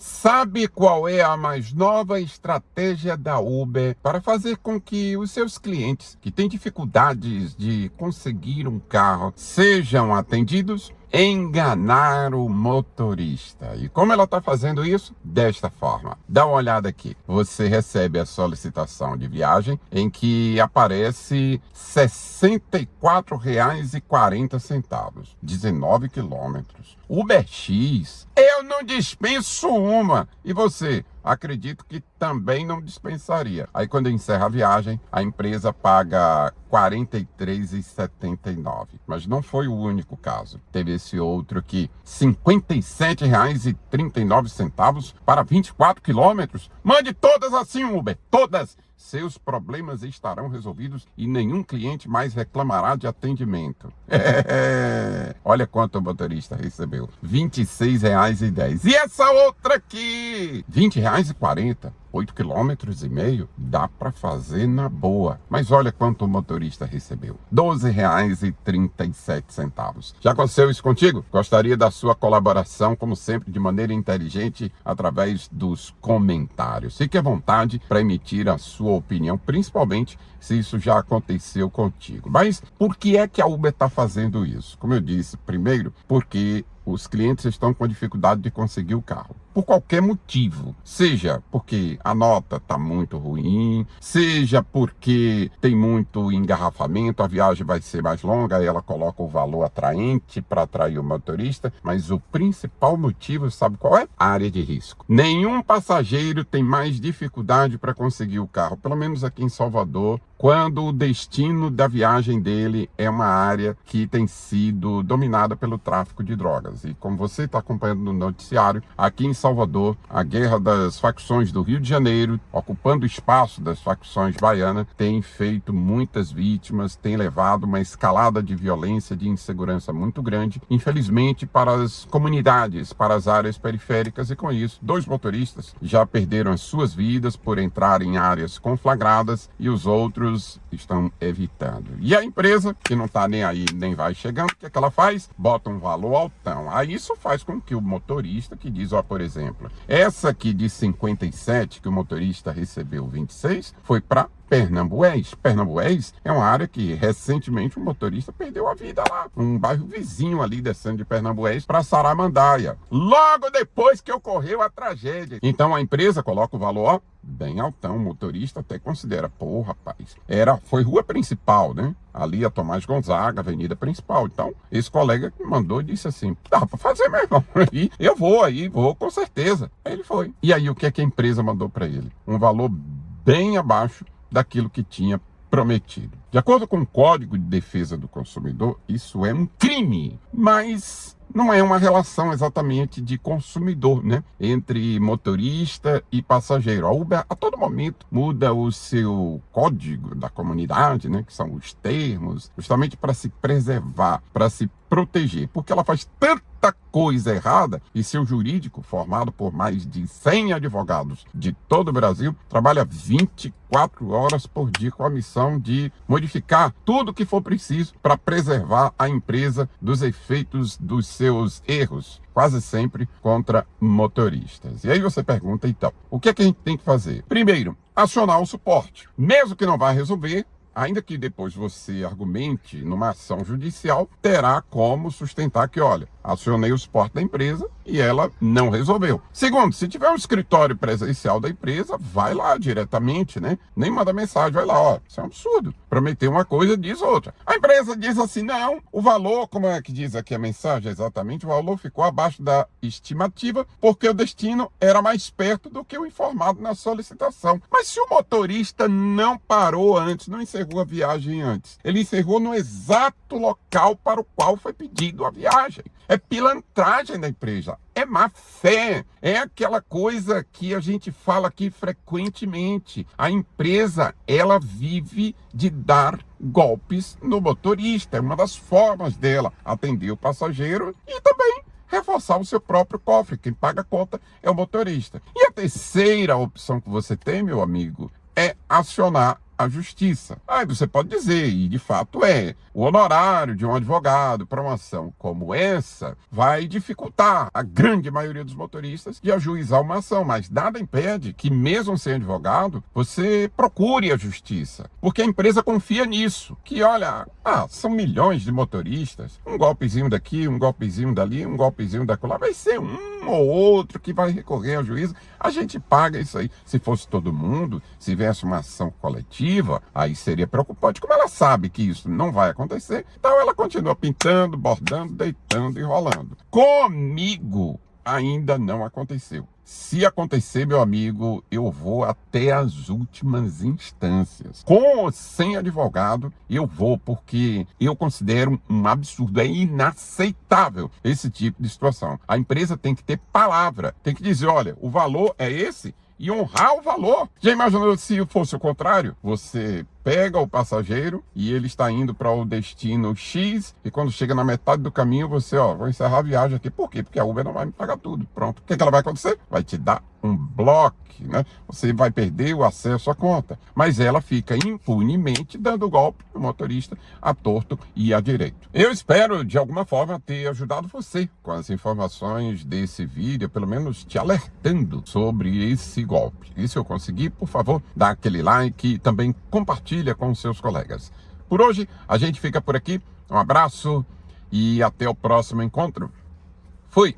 Sabe qual é a mais nova estratégia da Uber para fazer com que os seus clientes que têm dificuldades de conseguir um carro sejam atendidos? Enganar o motorista. E como ela está fazendo isso? Desta forma. Dá uma olhada aqui. Você recebe a solicitação de viagem em que aparece R$ 64,40. 19 quilômetros. UberX. Eu não dispenso uma. E você? Acredito que também não dispensaria. Aí quando encerra a viagem, a empresa paga R$ 43,79. Mas não foi o único caso. Teve esse outro aqui, R$ 57,39 para 24 quilômetros. Mande todas assim, Uber, todas. Seus problemas estarão resolvidos e nenhum cliente mais reclamará de atendimento. Olha quanto o motorista recebeu. R$ 26,10. E essa outra aqui? R$ 20,40. 8,5 quilômetros. Dá para fazer na boa. Mas olha quanto o motorista recebeu. R$ 12,37. Já aconteceu isso contigo? Gostaria da sua colaboração, como sempre, de maneira inteligente, através dos comentários. Fique à vontade para emitir a sua opinião, principalmente se isso já aconteceu contigo. Mas por que é que a Uber está fazendo isso? Como eu disse, primeiro, porque os clientes estão com dificuldade de conseguir o carro. Por qualquer motivo. Seja porque a nota está muito ruim, seja porque tem muito engarrafamento, a viagem vai ser mais longa, aí ela coloca o valor atraente para atrair o motorista. Mas o principal motivo, sabe qual é? A área de risco. Nenhum passageiro tem mais dificuldade para conseguir o carro, pelo menos aqui em Salvador, quando o destino da viagem dele é uma área que tem sido dominada pelo tráfico de drogas. E como você está acompanhando no noticiário, aqui em Salvador, a guerra das facções do Rio de Janeiro, ocupando o espaço das facções baianas, tem feito muitas vítimas, tem levado uma escalada de violência, de insegurança muito grande, infelizmente, para as comunidades, para as áreas periféricas. E com isso, 2 motoristas já perderam as suas vidas por entrar em áreas conflagradas e os outros estão evitando. E a empresa, que não está nem aí, nem vai chegando, o que é que ela faz? Bota um valor altão. Aí isso faz com que o motorista que diz, ó, por exemplo, essa aqui de 57, que o motorista recebeu 26, foi para Pernambués. Pernambués é uma área que recentemente um motorista perdeu a vida lá. Um bairro vizinho ali descendo de Pernambués para Saramandaia. Logo depois que ocorreu a tragédia. Então a empresa coloca o valor, ó, bem altão. O motorista até considera, pô, rapaz, foi rua principal, né? Ali a Tomás Gonzaga, avenida principal. Então, esse colega que me mandou disse assim, dá para fazer, meu irmão. E eu vou com certeza. Aí ele foi. E aí o que é que a empresa mandou para ele? Um valor bem abaixo daquilo que tinha prometido. De acordo com o Código de Defesa do Consumidor, isso é um crime, mas não é uma relação exatamente de consumidor, né? Entre motorista e passageiro. A Uber, a todo momento, muda o seu código da comunidade, né? Que são os termos, justamente para se preservar, para se proteger, porque ela faz tanta coisa errada e seu jurídico, formado por mais de 100 advogados de todo o Brasil, trabalha 24 horas por dia com a missão de modificar tudo que for preciso para preservar a empresa dos efeitos dos seus erros, quase sempre contra motoristas. E aí você pergunta, então, o que é que a gente tem que fazer? Primeiro, acionar o suporte. Mesmo que não vá resolver, ainda que depois você argumente numa ação judicial, terá como sustentar que, olha, acionei o suporte da empresa e ela não resolveu. Segundo, se tiver um escritório presencial da empresa, vai lá diretamente, né? Nem manda mensagem, vai lá, ó, isso é um absurdo. Prometeu uma coisa, diz outra. A empresa diz assim, não, o valor, como é que diz aqui a mensagem exatamente, o valor ficou abaixo da estimativa porque o destino era mais perto do que o informado na solicitação. Mas se o motorista não parou antes, não encerrou a viagem antes, ele encerrou no exato local para o qual foi pedido a viagem. É pilantragem da empresa, é má fé, é aquela coisa que a gente fala aqui frequentemente. A empresa, ela vive de dar golpes no motorista, é uma das formas dela atender o passageiro e também reforçar o seu próprio cofre. Quem paga a conta é o motorista. E a terceira opção que você tem, meu amigo, é acionar à justiça. Aí você pode dizer, e de fato o honorário de um advogado para uma ação como essa vai dificultar a grande maioria dos motoristas de ajuizar uma ação, mas nada impede que, mesmo sem advogado, você procure a justiça, porque a empresa confia nisso, que olha, são milhões de motoristas, um golpezinho daqui, um golpezinho dali, um golpezinho daquela, vai ser um ou outro que vai recorrer ao juízo, a gente paga isso aí. Se fosse todo mundo, se viesse uma ação coletiva, aí seria preocupante. Como ela sabe que isso não vai acontecer, então ela continua pintando, bordando, deitando e rolando. Comigo ainda não aconteceu. Se acontecer, meu amigo, eu vou até as últimas instâncias. Com ou sem advogado, eu vou, porque eu considero um absurdo, é inaceitável esse tipo de situação. A empresa tem que ter palavra, tem que dizer, olha, o valor é esse, e honrar o valor. Já imaginou se fosse o contrário? Você pega o passageiro e ele está indo para o destino X e quando chega na metade do caminho você, vou encerrar a viagem aqui. Por quê? Porque a Uber não vai me pagar tudo. Pronto. O que ela vai acontecer? Vai te dar um bloco, né? Você vai perder o acesso à conta. Mas ela fica impunemente dando golpe no motorista à torto e à direito. Eu espero, de alguma forma, ter ajudado você com as informações desse vídeo, pelo menos te alertando sobre esse golpe. E se eu conseguir, por favor, dá aquele like e também compartilha com seus colegas. Por hoje, a gente fica por aqui. Um abraço e até o próximo encontro. Fui!